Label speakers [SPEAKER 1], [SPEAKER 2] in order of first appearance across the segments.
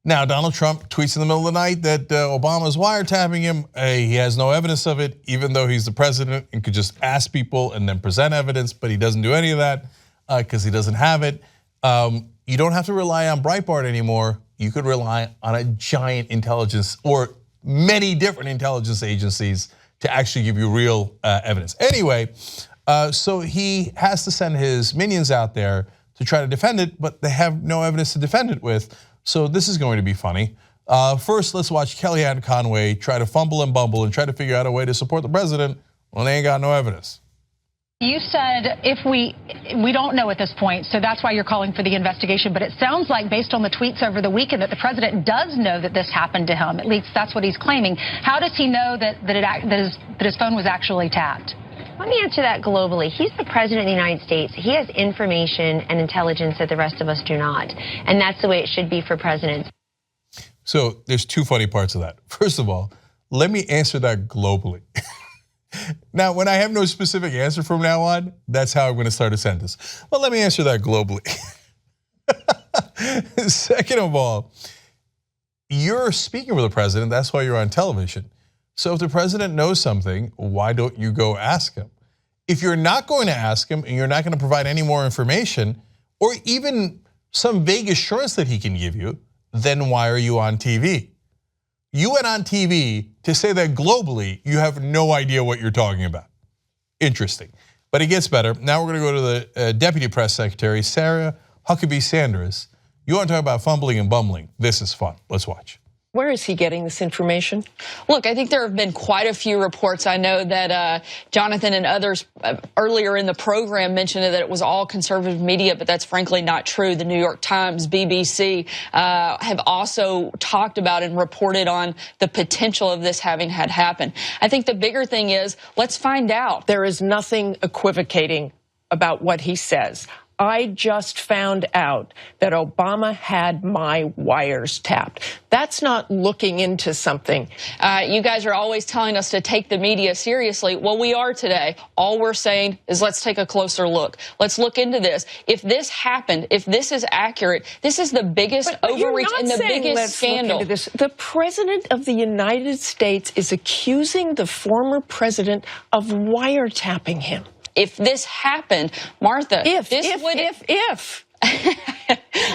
[SPEAKER 1] Now, Donald Trump tweets in the middle of the night that Obama's wiretapping him. He has no evidence of it, even though he's the president and could just ask people and then present evidence, but he doesn't do any of that because he doesn't have it. You don't have to rely on Breitbart anymore. You could rely on a giant intelligence or many different intelligence agencies to actually give you real evidence. Anyway, so he has to send his minions out there to try to defend it, but they have no evidence to defend it with. So this is going to be funny. First, let's watch Kellyanne Conway try to fumble and bumble and try to figure out a way to support the president when they ain't got no evidence.
[SPEAKER 2] You said if we don't know at this point, so that's why you're calling for the investigation. But it sounds like, based on the tweets over the weekend, that the president does know that this happened to him. At least that's what he's claiming. How does he know that his phone was actually tapped?
[SPEAKER 3] Let me answer that globally. He's the president of the United States. He has information and intelligence that the rest of us do not. And that's the way it should be for presidents.
[SPEAKER 1] So there's two funny parts of that. First of all, let me answer that globally. Now, when I have no specific answer from now on, that's how I'm going to start a sentence. Well, let me answer that globally. Second of all, you're speaking with the president. That's why you're on television. So if the president knows something, why don't you go ask him? If you're not going to ask him and you're not going to provide any more information or even some vague assurance that he can give you, then why are you on TV? You went on TV to say that globally you have no idea what you're talking about. Interesting, but it gets better. Now we're going to go to the Deputy Press Secretary, Sarah Huckabee Sanders. You want to talk about fumbling and bumbling? This is fun. Let's watch.
[SPEAKER 4] Where is he getting this information?
[SPEAKER 5] Look, I think there have been quite a few reports. I know that Jonathan and others earlier in the program mentioned that it was all conservative media, but that's frankly not true. The New York Times, BBC have also talked about and reported on the potential of this having had happened. I think the bigger thing is, let's find out.
[SPEAKER 4] There is nothing equivocating about what he says. I just found out that Obama had my wires tapped. That's not looking into something.
[SPEAKER 5] You guys are always telling us to take the media seriously. Well, we are today. All we're saying is let's take a closer look. Let's look into this. If this happened, if this is accurate, this is the biggest overreach and the biggest scandal.
[SPEAKER 4] The president of the United States is accusing the former president of wiretapping him.
[SPEAKER 5] If this happened, Martha,
[SPEAKER 4] if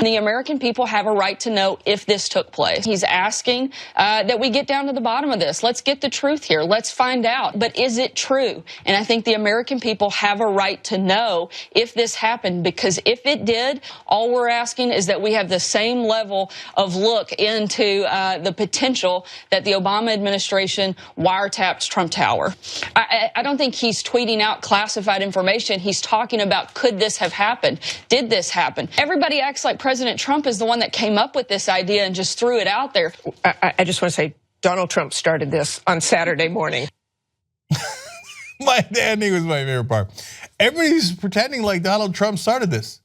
[SPEAKER 5] the American people have a right to know if this took place. He's asking that we get down to the bottom of this. Let's get the truth here. Let's find out. But is it true? And I think the American people have a right to know if this happened, because if it did, all we're asking is that we have the same level of look into the potential that the Obama administration wiretapped Trump Tower. I don't think he's tweeting out classified information. He's talking about, could this have happened? Did this happen? Everybody acts like President Trump is the one that came up with this idea and just threw it out there.
[SPEAKER 4] I just want to say Donald Trump started this on Saturday morning.
[SPEAKER 1] My ending was my favorite part. Everybody's pretending like Donald Trump started this.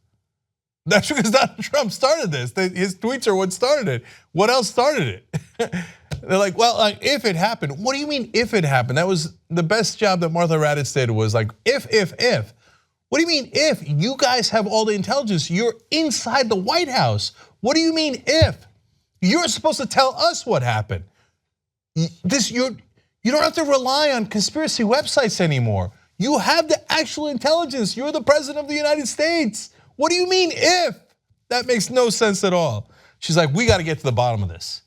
[SPEAKER 1] That's because Donald Trump started this. His tweets are what started it. What else started it? They're like, well, if it happened. What do you mean if it happened? That was the best job that Martha Raddatz did, was like, if. What do you mean if? You guys have all the intelligence. You're inside the White House. What do you mean if? You're supposed to tell us what happened. You don't have to rely on conspiracy websites anymore. You have the actual intelligence. You're the president of the United States. What do you mean if? That makes no sense at all. She's like, we got to get to the bottom of this.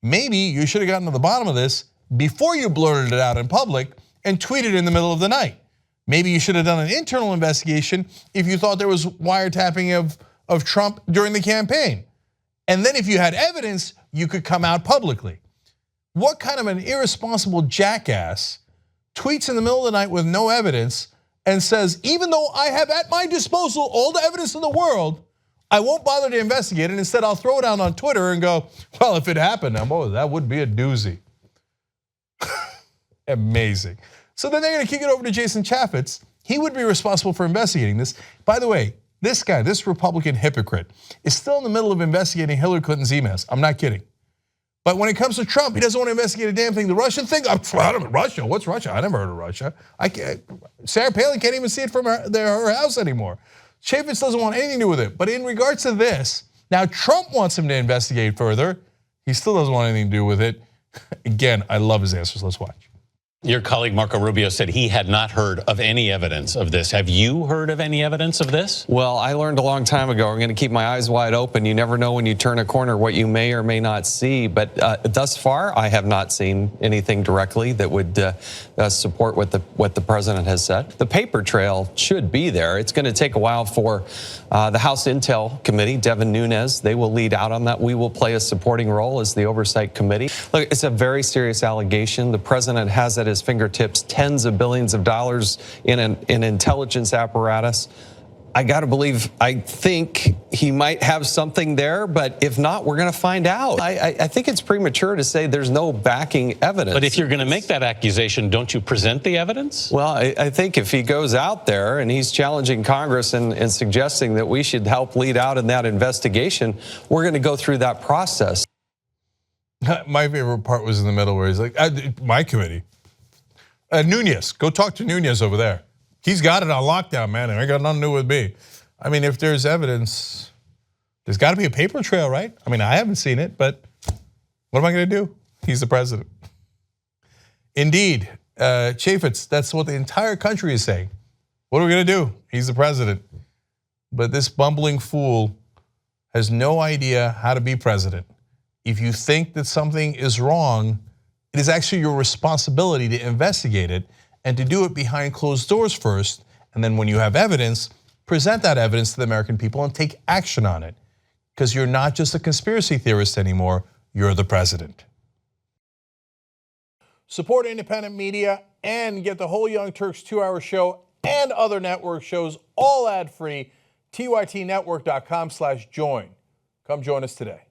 [SPEAKER 1] Maybe you should have gotten to the bottom of this before you blurted it out in public and tweeted in the middle of the night. Maybe you should have done an internal investigation if you thought there was wiretapping of Trump during the campaign. And then if you had evidence, you could come out publicly. What kind of an irresponsible jackass tweets in the middle of the night with no evidence and says, even though I have at my disposal all the evidence in the world, I won't bother to investigate it. Instead, I'll throw it out on Twitter and go, well, if it happened, that would be a doozy. Amazing. So then they're going to kick it over to Jason Chaffetz. He would be responsible for investigating this. By the way, this guy, this Republican hypocrite, is still in the middle of investigating Hillary Clinton's emails. I'm not kidding. But when it comes to Trump, he doesn't want to investigate a damn thing. The Russian thing, Russia, what's Russia? I never heard of Russia. Sarah Palin can't even see it from her house anymore. Chaffetz doesn't want anything to do with it. But in regards to this, now Trump wants him to investigate further. He still doesn't want anything to do with it. Again, I love his answers. Let's watch.
[SPEAKER 6] Your colleague Marco Rubio said he had not heard of any evidence of this. Have you heard of any evidence of this?
[SPEAKER 7] Well, I learned a long time ago, I'm going to keep my eyes wide open. You never know when you turn a corner what you may or may not see. But thus far, I have not seen anything directly that would support what the president has said. The paper trail should be there. It's going to take a while for the House Intel Committee, Devin Nunes, they will lead out on that. We will play a supporting role as the Oversight Committee. Look, it's a very serious allegation. The president has at his fingertips tens of billions of dollars in an intelligence apparatus. I got to believe, I think he might have something there, but if not, we're going to find out. I think it's premature to say there's no backing evidence.
[SPEAKER 6] But if you're going to make that accusation, don't you present the evidence?
[SPEAKER 7] Well, I think if he goes out there and he's challenging Congress and suggesting that we should help lead out in that investigation, we're going to go through that process.
[SPEAKER 1] My favorite part was in the middle where he's like, my committee. Nunes, go talk to Nunes over there. He's got it on lockdown, man, and I got nothing to do with me. I mean, if there's evidence, there's got to be a paper trail, right? I mean, I haven't seen it, but what am I going to do? He's the president. Indeed, Chaffetz, that's what the entire country is saying. What are we going to do? He's the president. But this bumbling fool has no idea how to be president. If you think that something is wrong, it is actually your responsibility to investigate it and to do it behind closed doors first. And then when you have evidence, present that evidence to the American people and take action on it. Because you're not just a conspiracy theorist anymore, you're the president. Support independent media and get the whole Young Turks 2-hour show and other network shows all ad-free. TYTnetwork.com/join. Come join us today.